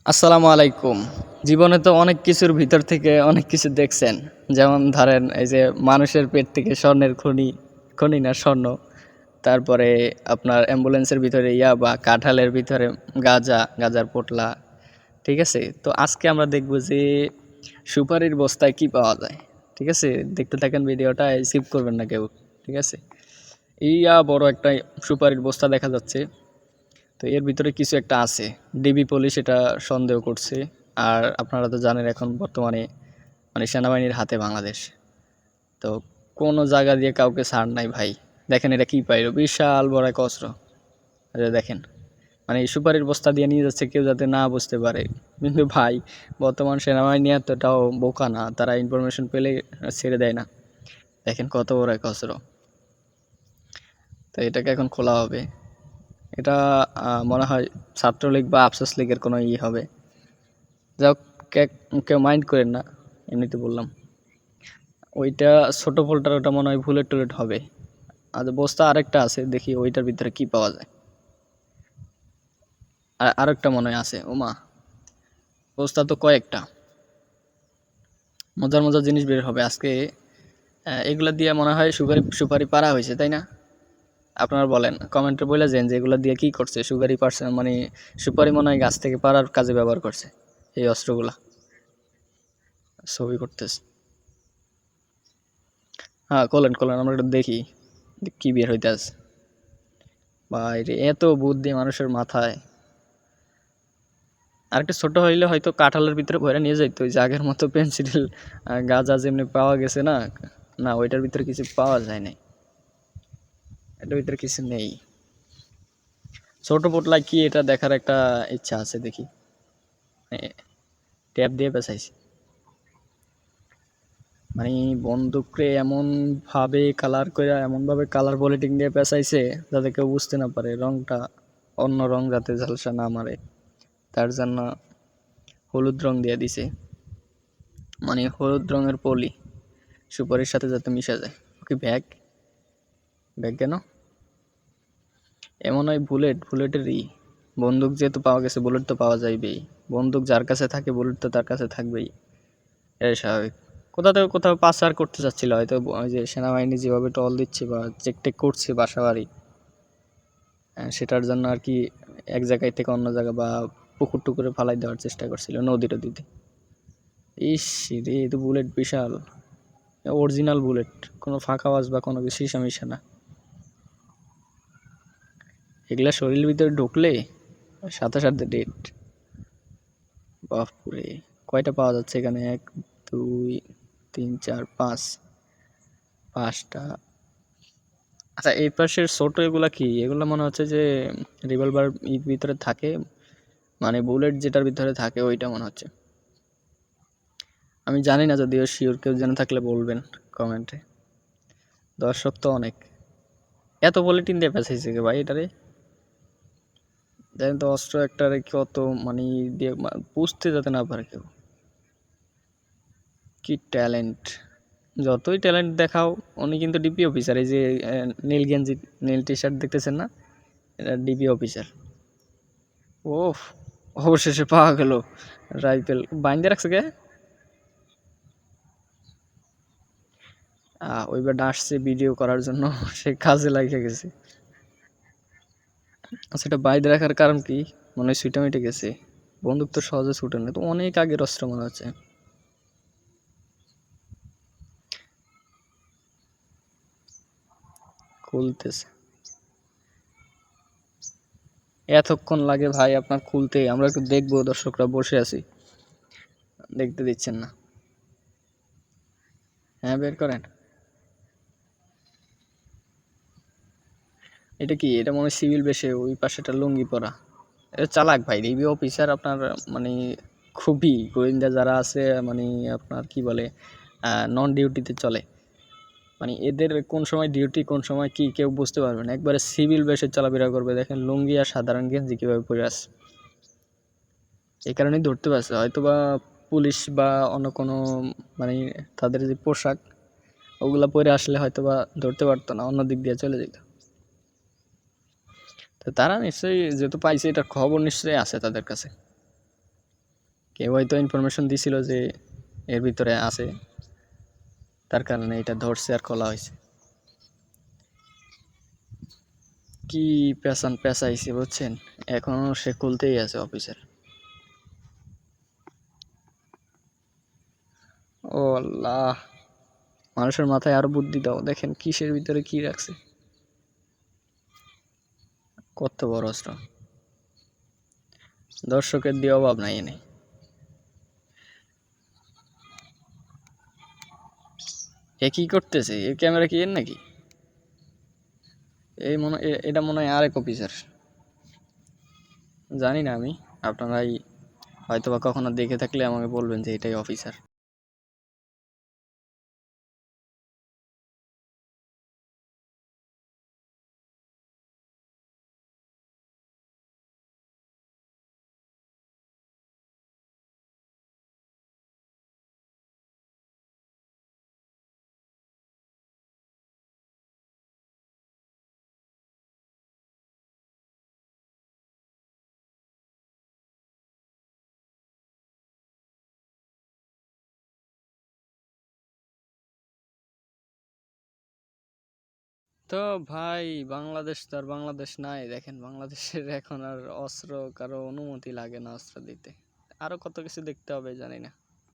আসসালামু আলাইকুম। জীবনে তো অনেক কিছুর ভিতর থেকে অনেক কিছু দেখছেন। যেমন ধরেন এই যে মানুষের পেট থেকে স্বর্ণের খনি, খনি না স্বর্ণ। তারপরে আপনার অ্যাম্বুলেন্সের ভিতরে ইয়াবা, কাঁঠালের ভিতরে গাঁজা, গাঁজার পোটলা। ঠিক আছে? তো আজকে আমরা দেখব যে সুপারির বস্তায় কি পাওয়া যায়। ঠিক আছে? দেখতে থাকেন ভিডিওটা, স্কিপ করবেন না কেউ। ঠিক আছে? বড় একটা সুপারির বস্তা দেখা যাচ্ছে। তো এর ভিতরে কিছু একটা আছে। ডিবি পুলিশ এটা সন্দেহ করছে। আর আপনারা তো জানেন এখন বর্তমানে সেনাবাহিনীর হাতে বাংলাদেশ। তো কোনো জায়গা দিয়ে কাউকে ছাড় নাই ভাই। দেখেন এটা কি পাইল, বিশাল বড় এক অস্ত্র। এটা দেখেন, এই সুপারির বস্তা দিয়ে নিয়ে যাচ্ছে কেউ যাতে না বুঝতে পারে। কিন্তু ভাই, বর্তমান সেনাবাহিনী এতটাও বোকা না, তারা ইনফরমেশন পেলে ছেড়ে দেয় না। দেখেন কত বড় এক অস্ত্র। তো এটাকে এখন খোলা হবে। এটা মনে হয় ছাত্রলীগ বা আফসোস লীগের কোনো হবে। যাক, কেউ মাইন্ড করেন না, এমনিতে বললাম। ওইটা ছোট ফোল্ডার, ওটা মনে হয় বুলেট টুলেট হবে। আর বস্তা আরেকটা আছে, দেখি ওইটার ভিতরে কি পাওয়া যায়। আর আরেকটা মনে হয় আছে। ওমা, বস্তা তো কয়েকটা। মজার মজার জিনিস বের হবে আজকে। এগুলা দিয়ে মনে হয় সুপারি সুপারি পাড়া হয়েছে, তাই না? আপনারা বলেন, কমেন্টে বলে যান যে এগুলা দিয়ে কি করছে। সুপারি পারছে, সুপারি মনে হয় গাছ থেকে পাড়ার কাজে ব্যবহার করছে এই অস্ত্রগুলা। ছবি করতেছে। হ্যাঁ, কলেন কলেন, আমরা একটু দেখি কি বের হইতে আছে। বাইরে এত বুদ্ধি মানুষের মাথায়। আর একটা ছোট হইলে হয়তো কাঁঠালের ভিতরে ভরে নিয়ে যাইতো, ওই যে আগের মতো পেন্সিল গাঁজা যেমনি পাওয়া গেছে না। না, ওইটার ভিতরে কিছু পাওয়া যায় নাই। এটার ভিতরে কিছু নেই। ছোট পোটলা কি, এটা দেখার একটা ইচ্ছা আছে, দেখি। ট্যাপ দিয়ে পেঁচাইছি। বন্দুকরে এমন ভাবে কালার করে, এমন ভাবে কালার পলিটিং দিয়ে পেঁচাইছে যাতে কেউ বুঝতে না পারে রংটা অন্য রং, যাতে ঝালসা না মারে। তার জন্য হলুদ রং দিয়ে দিছে। হলুদ রঙের পলি সুপারির সাথে যাতে মিশে যায়। ওকে, ব্যাগ ব্যাগ কেন? এমন হয় বুলেট, বুলেটেরই। বন্দুক যেহেতু পাওয়া গেছে, বুলেট তো পাওয়া যাইবেই। বন্দুক যার কাছে থাকে, বুলেট তো তার কাছে থাকবেই। এটাই স্বাভাবিক। কোথা থেকে কোথাও পাচার করতে চাচ্ছিল হয়তো, ওই যে সেনাবাহিনী যেভাবে টল দিচ্ছে বা চেক টেক করছে বাসা বাড়ি, সেটার জন্য আর কি এক জায়গায় থেকে অন্য জায়গা বা পুকুর টুকুরে ফালাই দেওয়ার চেষ্টা করছিল, নদী টদীতে। ইস রে, এ তো বুলেট বিশাল, অরিজিনাল বুলেট, কোনো ফাঁকা আওয়াজ বা কোনো কিছু মিশা না। এগুলা শরীরের ভিতরে ঢুকলে সাথে সাথে ডেট। বাপরে, কয়টা পাওয়া যাচ্ছে এখানে? এক, দুই, তিন, চার, পাঁচ, পাঁচটা। আচ্ছা, এই পাশের ছোট এগুলা কি? এগুলা মনে হচ্ছে যে রিভলভার ভিতরে থাকে, বুলেট যেটার ভিতরে থাকে ওইটা মনে হচ্ছে। আমি জানি না, যদিও শিওর কেউ জেনে থাকলে বলবেন কমেন্টে। দর্শক তো অনেক। এত বুলেটিন দিয়ে পেঁচাইছে কে ভাই এটারে? জানেন তো, অস্ত্র একটা কত দিয়ে বুঝতে যাতে না পারে কেউ। কি ট্যালেন্ট! যতই ট্যালেন্ট দেখাও, উনি কিন্তু ডিপি অফিসার। এই যে নীল গেঞ্জি, নীল টি শার্ট দেখতেছেন না, এটা ডিপি অফিসার। ওফ, অবশেষে পাওয়া গেল রাইফেল। বাইন্দে রাখছে কে? ওইবার আসছে ভিডিও করার জন্য, সে কাজে লাগিয়ে গেছে। আচ্ছা, এটা বাইরে রাখার কারণ কি? মনে হয় ছুটে মিটে গেছে। বন্দুক তো সহজে ছুটে না, তো অনেক আগের অস্ত্র মনে হচ্ছে। খুলতেছে। এতক্ষণ লাগে ভাই আপনার খুলতে? আমরা একটু দেখবো, দর্শকরা বসে আছি, দেখতে দিচ্ছেন না। হ্যাঁ, বের করেন। এটা কি? এটা মনে হয় সিভিল বেশে, ওই পাশেটা লুঙ্গি পরা। এটা চালাক ভাই, রিভিউ অফিসার আপনার। মানে খুবই গোয়েন্দা যারা আছে, আপনার কি বলে, নন ডিউটিতে চলে। এদের কোন সময় ডিউটি, কোন সময় কি, কেউ বুঝতে পারবে না। একবারে সিভিল বেশে চলাফেরা করবে। দেখেন লুঙ্গি আর সাধারণ গেঞ্জি কীভাবে পরে আছে। এই কারণেই ধরতে পারছে হয়তো বা পুলিশ বা অন্য কোনো, মানে তাদের যে পোশাক, ওগুলা পরে আসলে হয়তো বা ধরতে পারতো না, অন্য দিক দিয়ে চলে যেত। তো তারা নিশ্চয়ই যেহেতু পাইছে, এটার খবর নিশ্চয়ই আছে তাদের কাছে। কেউ হয়তো ইনফরমেশন দিছিল যে এর ভিতরে আছে, তার কারণে এটা ধরছে আর খোলা হয়েছে। কি পেছান পেঁচাইছে বুঝছেন, এখনো সে খুলতেই আছে অফিসের। ও আল্লাহ, মানুষের মাথায় আরো বুদ্ধি দাও, দেখেন কিসের ভিতরে কি রাখছে, কত বড় অস্ত্র। দর্শকের দিয়ে অভাব নাই এনে। এ কি করতেছে, এর ক্যামেরা কি এর নাকি? এই এটা মনে হয় আরেক অফিসার, জানি না আমি। আপনারাই হয়তোবা কখনো দেখে থাকলে আমাকে বলবেন যে এটাই অফিসার। তো ভাই, বাংলাদেশ তো আর বাংলাদেশ নাই, দেখেন বাংলাদেশের এখন আর অস্ত্র কারো অনুমতি লাগে না অস্ত্র দিতে। আরো কত কিছু দেখতে হবে জানি না।